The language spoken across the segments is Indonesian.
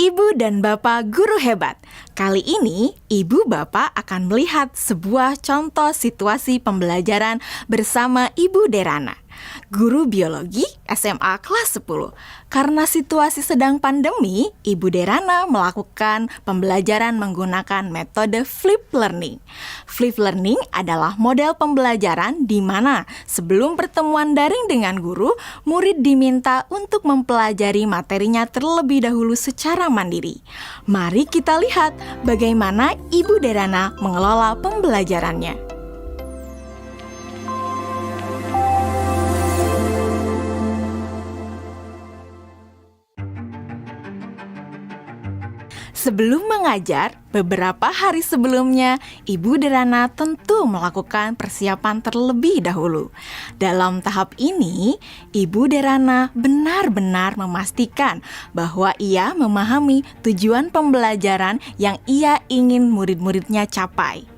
Ibu dan Bapak Guru Hebat. Kali ini, Ibu Bapak akan melihat sebuah contoh situasi pembelajaran bersama Ibu Derana, guru biologi SMA kelas 10. Karena situasi sedang pandemi, Ibu Derana melakukan pembelajaran menggunakan metode flip learning. Flip learning adalah model pembelajaran di mana sebelum pertemuan daring dengan guru, murid diminta untuk mempelajari materinya terlebih dahulu secara mandiri. Mari kita lihat bagaimana Ibu Derana mengelola pembelajarannya. Sebelum mengajar, beberapa hari sebelumnya, Ibu Derana tentu melakukan persiapan terlebih dahulu. Dalam tahap ini, Ibu Derana benar-benar memastikan bahwa ia memahami tujuan pembelajaran yang ia ingin murid-muridnya capai.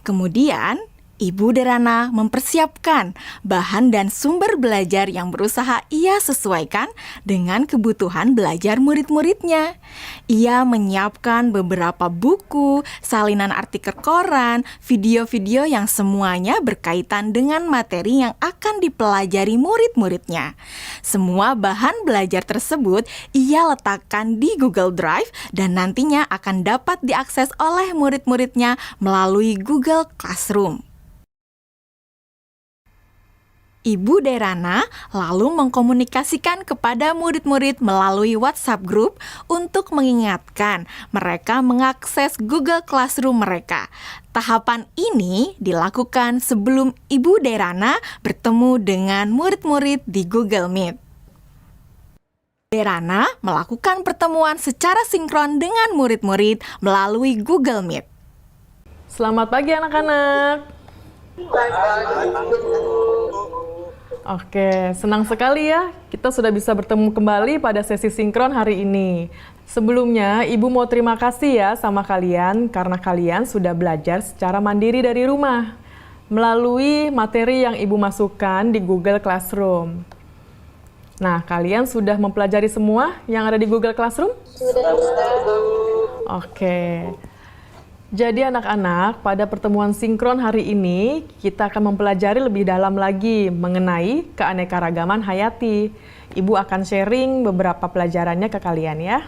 Kemudian, Ibu Derana mempersiapkan bahan dan sumber belajar yang berusaha ia sesuaikan dengan kebutuhan belajar murid-muridnya. Ia menyiapkan beberapa buku, salinan artikel koran, video-video yang semuanya berkaitan dengan materi yang akan dipelajari murid-muridnya. Semua bahan belajar tersebut ia letakkan di Google Drive dan nantinya akan dapat diakses oleh murid-muridnya melalui Google Classroom. Ibu Derana lalu mengkomunikasikan kepada murid-murid melalui WhatsApp group untuk mengingatkan mereka mengakses Google Classroom mereka. Tahapan ini dilakukan sebelum Ibu Derana bertemu dengan murid-murid di Google Meet. Derana melakukan pertemuan secara sinkron dengan murid-murid melalui Google Meet. Selamat pagi anak-anak. Oke, senang sekali ya kita sudah bisa bertemu kembali pada sesi sinkron hari ini. Sebelumnya, Ibu mau terima kasih ya sama kalian karena kalian sudah belajar secara mandiri dari rumah melalui materi yang Ibu masukkan di Google Classroom. Nah, kalian sudah mempelajari semua yang ada di Google Classroom? Sudah. Oke. Jadi anak-anak, pada pertemuan sinkron hari ini, kita akan mempelajari lebih dalam lagi mengenai keanekaragaman hayati. Ibu akan sharing beberapa pelajarannya ke kalian ya.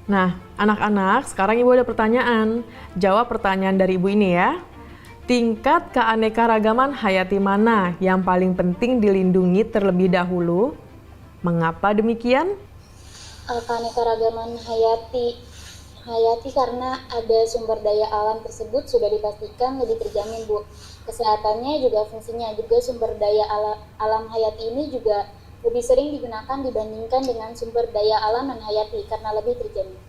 Nah, anak-anak, sekarang Ibu ada pertanyaan. Jawab pertanyaan dari Ibu ini ya. Tingkat keanekaragaman hayati mana yang paling penting dilindungi terlebih dahulu? Mengapa demikian? Keanekaragaman hayati karena ada sumber daya alam tersebut sudah dipastikan lebih terjamin, Bu. Kesehatannya juga fungsinya juga sumber daya alam hayati ini juga lebih sering digunakan dibandingkan dengan sumber daya alam non hayati karena lebih terjamin.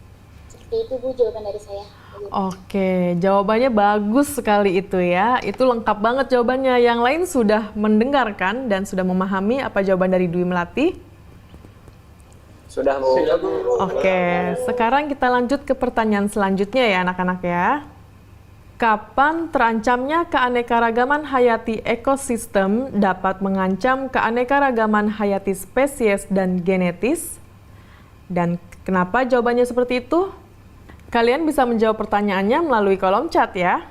Seperti itu, Bu, jawaban dari saya. Oke, jawabannya bagus sekali itu ya. Itu lengkap banget jawabannya. Yang lain sudah mendengarkan dan sudah memahami apa jawaban dari Dwi Melati? Sudah, Bu. Oke, sekarang kita lanjut ke pertanyaan selanjutnya ya anak-anak ya. Kapan terancamnya keanekaragaman hayati ekosistem dapat mengancam keanekaragaman hayati spesies dan genetis? Dan kenapa jawabannya seperti itu? Kalian bisa menjawab pertanyaannya melalui kolom chat ya.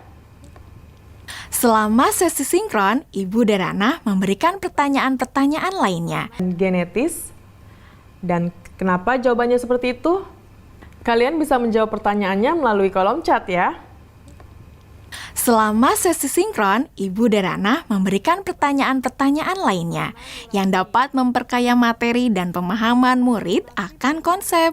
Selama sesi sinkron, Ibu Derana memberikan pertanyaan-pertanyaan lainnya. Genetis. Dan kenapa jawabannya seperti itu? Kalian bisa menjawab pertanyaannya melalui kolom chat ya. Selama sesi sinkron, Ibu Derana memberikan pertanyaan-pertanyaan lainnya yang dapat memperkaya materi dan pemahaman murid akan konsep.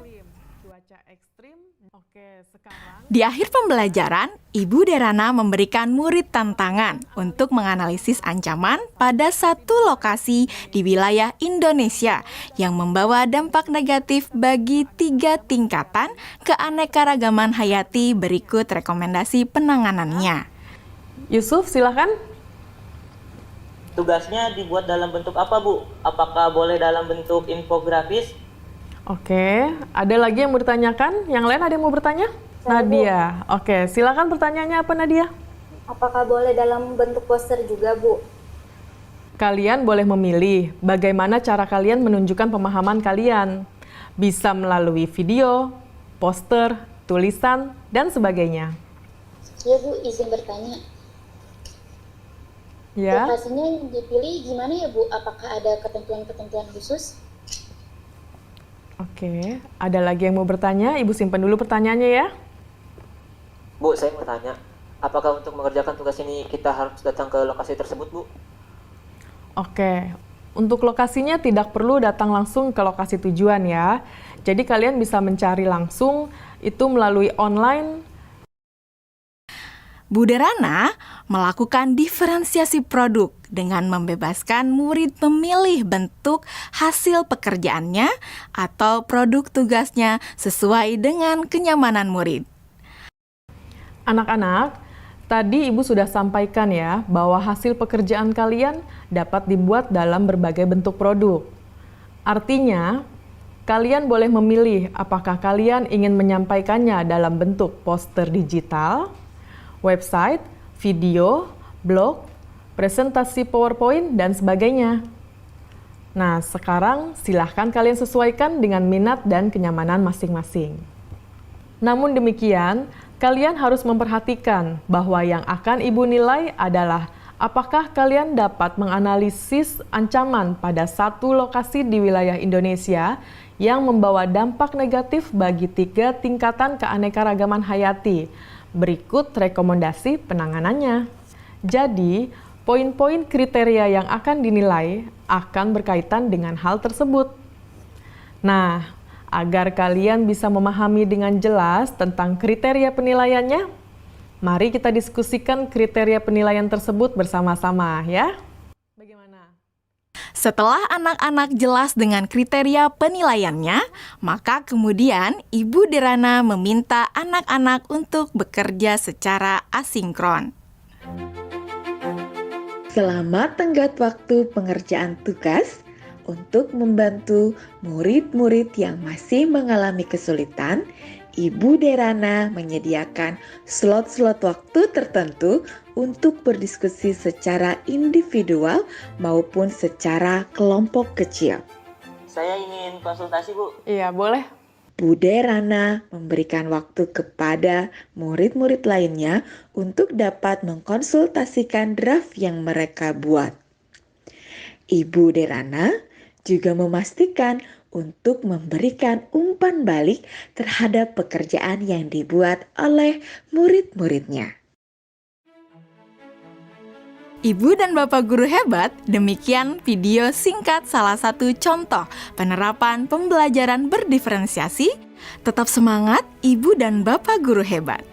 Di akhir pembelajaran, Ibu Derana memberikan murid tantangan untuk menganalisis ancaman pada satu lokasi di wilayah Indonesia yang membawa dampak negatif bagi 3 tingkatan keanekaragaman hayati. Berikut rekomendasi penanganannya. Yusuf, silakan. Tugasnya dibuat dalam bentuk apa, Bu? Apakah boleh dalam bentuk infografis? Oke, ada lagi yang mau ditanyakan? Yang lain ada yang mau bertanya? Nadia. Oke, silakan pertanyaannya apa Nadia? Apakah boleh dalam bentuk poster juga, Bu? Kalian boleh memilih bagaimana cara kalian menunjukkan pemahaman kalian. Bisa melalui video, poster, tulisan, dan sebagainya. Iya, Bu, izin bertanya. Ya, Lokasinya yang dipilih gimana ya, Bu? Apakah ada ketentuan-ketentuan khusus? oke. Ada lagi yang mau bertanya? Ibu simpan dulu pertanyaannya ya. Bu, saya mau tanya, apakah untuk mengerjakan tugas ini kita harus datang ke lokasi tersebut, Bu? Oke, untuk lokasinya tidak perlu datang langsung ke lokasi tujuan ya. Jadi kalian bisa mencari langsung itu melalui online. Bu Derana melakukan diferensiasi produk dengan membebaskan murid memilih bentuk hasil pekerjaannya atau produk tugasnya sesuai dengan kenyamanan murid. Anak-anak, tadi Ibu sudah sampaikan ya bahwa hasil pekerjaan kalian dapat dibuat dalam berbagai bentuk produk. Artinya, kalian boleh memilih apakah kalian ingin menyampaikannya dalam bentuk poster digital, website, video, blog, presentasi PowerPoint, dan sebagainya. Nah, sekarang silahkan kalian sesuaikan dengan minat dan kenyamanan masing-masing. Namun demikian, kalian harus memperhatikan bahwa yang akan Ibu nilai adalah apakah kalian dapat menganalisis ancaman pada satu lokasi di wilayah Indonesia yang membawa dampak negatif bagi 3 tingkatan keanekaragaman hayati. Berikut rekomendasi penanganannya. Jadi, poin-poin kriteria yang akan dinilai akan berkaitan dengan hal tersebut. Nah, agar kalian bisa memahami dengan jelas tentang kriteria penilaiannya, mari kita diskusikan kriteria penilaian tersebut bersama-sama ya. Bagaimana? Setelah anak-anak jelas dengan kriteria penilaiannya, maka kemudian Ibu Derana meminta anak-anak untuk bekerja secara asinkron. Selamat tenggat waktu pengerjaan tugas untuk membantu murid-murid yang masih mengalami kesulitan. Ibu Derana menyediakan slot-slot waktu tertentu untuk berdiskusi secara individual maupun secara kelompok kecil. Saya ingin konsultasi, Bu. Iya, boleh. Bu Derana memberikan waktu kepada murid-murid lainnya untuk dapat mengkonsultasikan draft yang mereka buat. Ibu Derana juga memastikan untuk memberikan umpan balik terhadap pekerjaan yang dibuat oleh murid-muridnya. Ibu dan Bapak Guru Hebat, demikian video singkat salah satu contoh penerapan pembelajaran berdiferensiasi. Tetap semangat, Ibu dan Bapak Guru Hebat.